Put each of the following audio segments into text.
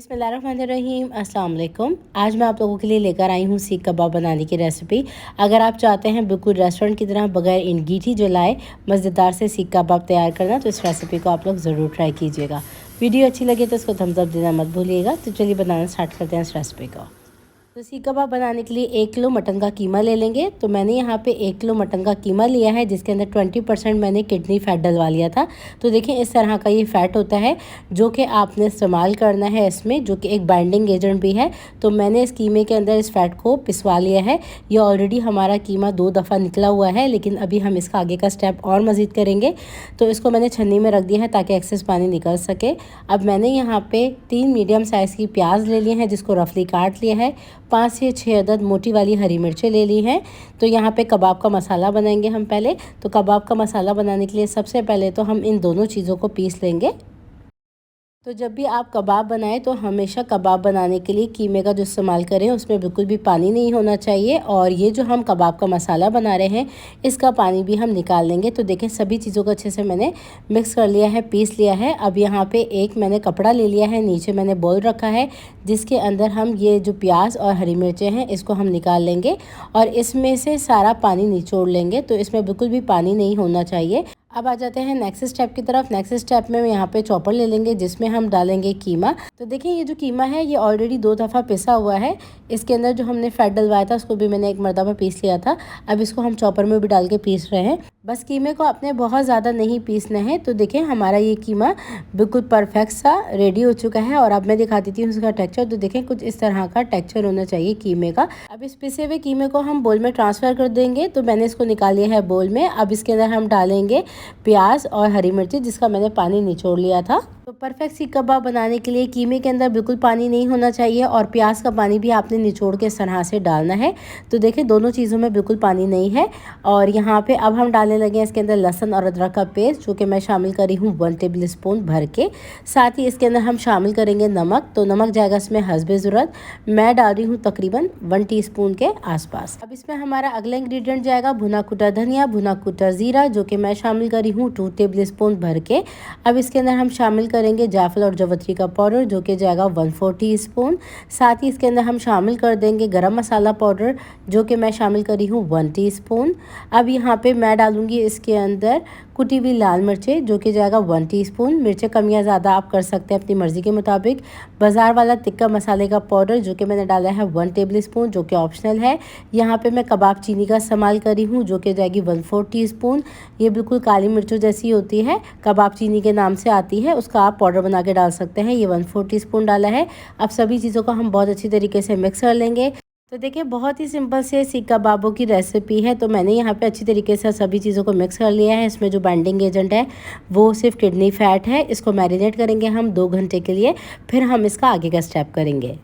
बिस्मिल्लाहिर्रहमानिर्रहीम, अस्सलाम वालेकुम। आज मैं आप लोगों के लिए लेकर आई हूँ सीख कबाब बनाने की रेसिपी। अगर आप चाहते हैं बिल्कुल रेस्टोरेंट की तरह बगैर इंगीठी जलाए मज़ेदार से सीख कबाब तैयार करना, तो इस रेसिपी को आप लोग ज़रूर ट्राई कीजिएगा। वीडियो अच्छी लगे तो इसको थम्स अप देना मत भूलिएगा। तो चलिए बनाना स्टार्ट करते हैं इस रेसिपी को। तो सीख कबाब बनाने के लिए 1 किलो मटन का कीमा ले लेंगे। तो मैंने यहाँ पे 1 किलो मटन का कीमा लिया है, जिसके अंदर 20% मैंने किडनी फ़ैट डलवा लिया था। तो देखिए इस तरह का ये फ़ैट होता है जो कि आपने इस्तेमाल करना है इसमें, जो कि एक बाइंडिंग एजेंट भी है। तो मैंने इस कीमे के अंदर इस फ़ैट को पिसवा लिया है। ये ऑलरेडी हमारा कीमा 2 दफ़ा निकला हुआ है, लेकिन अभी हम इसका आगे का स्टेप और मज़ीद करेंगे। तो इसको मैंने छन्नी में रख दिया है ताकि एक्सेस पानी निकल सके। अब मैंने यहाँ पे 3 मीडियम साइज़ की प्याज ले लिए हैं, जिसको रफली काट लिया है। 5 से 6 अदद मोटी वाली हरी मिर्चें ले ली हैं। तो यहाँ पे कबाब का मसाला बनाएंगे हम पहले। तो कबाब का मसाला बनाने के लिए सबसे पहले तो हम इन दोनों चीज़ों को पीस लेंगे। तो जब भी आप कबाब बनाएं तो हमेशा कबाब बनाने के लिए कीमे का जो इस्तेमाल करें उसमें बिल्कुल भी पानी नहीं होना चाहिए। और ये जो हम कबाब का मसाला बना रहे हैं इसका पानी भी हम निकाल लेंगे। तो देखें सभी चीज़ों को अच्छे से मैंने मिक्स कर लिया है, पीस लिया है। अब यहाँ पे एक मैंने कपड़ा ले लिया है, नीचे मैंने बोल रखा है जिसके अंदर हम ये जो प्याज और हरी मिर्चें हैं इसको हम निकाल लेंगे और इसमें से सारा पानी निचोड़ लेंगे। तो इसमें बिल्कुल भी पानी नहीं होना चाहिए। अब आ जाते हैं नेक्स्ट स्टेप की तरफ। नेक्स्ट स्टेप में यहाँ पे चॉपर ले लेंगे जिसमें हम डालेंगे कीमा। तो देखिए ये जो कीमा है ये ऑलरेडी 2 दफ़ा पिसा हुआ है। इसके अंदर जो हमने फ़ैट डलवाया था उसको भी मैंने एक मरतबा पीस लिया था। अब इसको हम चॉपर में भी डाल के पीस रहे हैं। बस कीमे को अपने बहुत ज़्यादा नहीं पीसना है। तो देखिए हमारा ये कीमा बिल्कुल परफेक्ट सा रेडी हो चुका है। और अब मैं दिखा देती हूँ उसका टेक्स्चर। तो देखें कुछ इस तरह का टेक्स्चर होना चाहिए कीमे का। अब इस पिसे हुए कीमे को हम बोल में ट्रांसफ़र कर देंगे। तो मैंने इसको निकाल लिया है बोल में। अब इसके अंदर हम डालेंगे प्याज और हरी मिर्ची जिसका मैंने पानी निचोड़ लिया था। तो परफेक्ट सीख कबाब बनाने के लिए कीमे के अंदर बिल्कुल पानी नहीं होना चाहिए और प्याज का पानी भी आपने निचोड़ के इस तरह से डालना है। तो देखिए दोनों चीज़ों में बिल्कुल पानी नहीं है। और यहाँ पे अब हम डालने लगे हैं इसके अंदर लहसुन और अदरक का पेस्ट, जो कि मैं शामिल करी हूँ 1 टेबल स्पून भर के। साथ ही इसके अंदर हम शामिल करेंगे नमक। तो नमक जाएगा इसमें हस्बे ज़रूरत। मैं डाल रही हूँ तकरीबन 1 टीस्पून के आसपास। अब इसमें हमारा अगला इंग्रेडिएंट जाएगा भुना कुटा धनिया, भुना कुटा ज़ीरा, जो कि मैं शामिल करी हूँ 2 टेबल स्पून भर के। अब इसके अंदर हम शामिल करेंगे जायफल और जवत्री का पाउडर, जो कि जाएगा 1/4 टीस्पून। साथ ही इसके अंदर हम शामिल कर देंगे गरम मसाला पाउडर, जो कि मैं शामिल करी हूँ 1 टीस्पून। अब यहाँ पे मैं डालूंगी इसके अंदर कुटी हुई लाल मिर्चें, जो कि जाएगा 1 टीस्पून। मिर्चें कम या ज़्यादा आप कर सकते हैं अपनी मर्ज़ी के मुताबिक। बाज़ार वाला तिक्का मसाले का पाउडर, जो कि मैंने डाला है 1 टेबल स्पून, जो कि ऑप्शनल है। यहाँ पे मैं कबाब चीनी का इस्तेमाल करी हूँ, जो कि जाएगी 1/4 टीस्पून। ये बिल्कुल काली मिर्चों जैसी होती है, कबाब चीनी के नाम से आती है, उसका आप पाउडर बना के डाल सकते हैं। ये 1/4 टीस्पून डाला है। अब सभी चीज़ों को हम बहुत अच्छी तरीके से मिक्स कर लेंगे। तो देखिए बहुत ही सिंपल से सीख कबाबों की रेसिपी है। तो मैंने यहाँ पे अच्छी तरीके से सभी चीज़ों को मिक्स कर लिया है। इसमें जो बाइंडिंग एजेंट है वो सिर्फ किडनी फ़ैट है। इसको मैरिनेट करेंगे हम 2 घंटे के लिए, फिर हम इसका आगे का स्टेप करेंगे।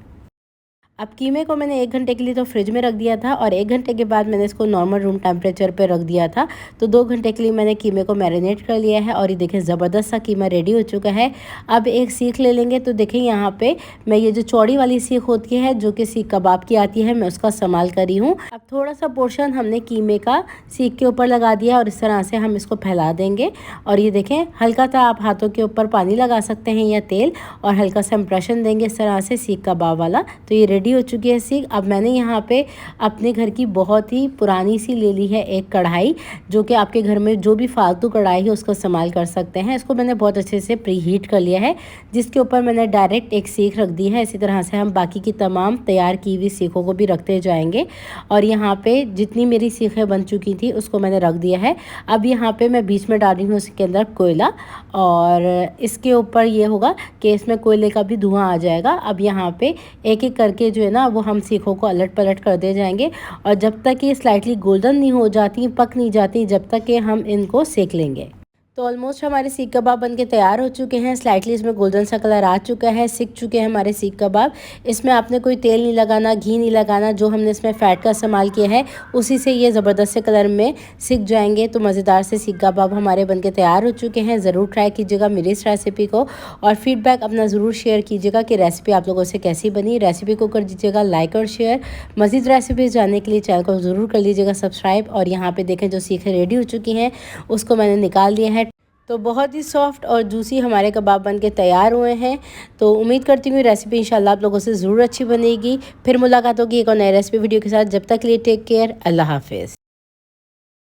अब कीमे को मैंने 1 घंटे के लिए तो फ्रिज में रख दिया था और 1 घंटे के बाद मैंने इसको नॉर्मल रूम टेम्परेचर पे रख दिया था। तो 2 घंटे के लिए मैंने कीमे को मैरिनेट कर लिया है और ये देखें ज़बरदस्त सा कीमा रेडी हो चुका है। अब एक सीख ले लेंगे। तो देखें यहाँ पे मैं ये जो चौड़ी वाली सीख होती है, जो कि सीख कबाब की आती है, मैं उसका इस्तेमाल करी हूँ। अब थोड़ा सा पोर्शन हमने कीमे का सीख के ऊपर लगा दिया और इस तरह से हम इसको फैला देंगे। और ये देखें हल्का सा आप हाथों के ऊपर पानी लगा सकते हैं या तेल, और हल्का सा इम्प्रेशन देंगे इस तरह से सीख कबाब वाला। तो ये रेडी हो चुकी है सीख। अब मैंने यहाँ पे अपने घर की बहुत ही पुरानी सी ले ली है एक कढ़ाई, जो कि आपके घर में जो भी फालतू कढ़ाई है उसको इस्तेमाल कर सकते हैं। इसको मैंने बहुत अच्छे से प्री हीट कर लिया है, जिसके ऊपर मैंने डायरेक्ट एक सीख रख दी है। इसी तरह से हम बाकी की तमाम तैयार की हुई सीखों को भी रखते जाएंगे। और यहाँ पे जितनी मेरी सीखें बन चुकी थी उसको मैंने रख दिया है। अब यहाँ पे मैं बीच में डाल रही हूँ इसके अंदर कोयला, और इसके ऊपर ये होगा कि इसमें कोयले का भी धुआं आ जाएगा। अब यहाँ पे एक एक करके जो है ना वो हम सीखों को अलट पलट कर दे जाएंगे, और जब तक ये स्लाइटली गोल्डन नहीं हो जाती, पक नहीं जाती, जब तक कि हम इनको सेक लेंगे। तो ऑलमोस्ट हमारे सीख कबाब बनके तैयार हो चुके हैं। स्लाइटली इसमें गोल्डन सा कलर आ चुका है, सिक चुके हैं हमारे सीख कबाब। इसमें आपने कोई तेल नहीं लगाना, घी नहीं लगाना, जो हमने इसमें फ़ैट का इस्तेमाल किया है उसी से ये ज़बरदस्त से कलर में सिक जाएंगे। तो मज़ेदार से सीख कबाब हमारे बनके तैयार हो चुके हैं। ज़रूर ट्राई कीजिएगा मेरी इस रेसिपी को, और फीडबैक अपना ज़रूर शेयर कीजिएगा कि रेसिपी आप लोगों से कैसी बनी। रेसिपी को कर दीजिएगा लाइक और शेयर। मज़ीद रेसिपीज़ जानने के लिए चैनल को ज़रूर कर लीजिएगा सब्सक्राइब। और यहाँ पर देखें जो सीखें रेडी हो चुकी हैं उसको मैंने निकाल दिया है। तो बहुत ही सॉफ्ट और जूसी हमारे कबाब बन के तैयार हुए हैं। तो उम्मीद करती हूँ रेसिपी इंशाल्लाह आप लोगों से ज़रूर अच्छी बनेगी। फिर मुलाकात होगी एक और नई रेसिपी वीडियो के साथ। जब तक के लिए टेक केयर, अल्लाह हाफिज़।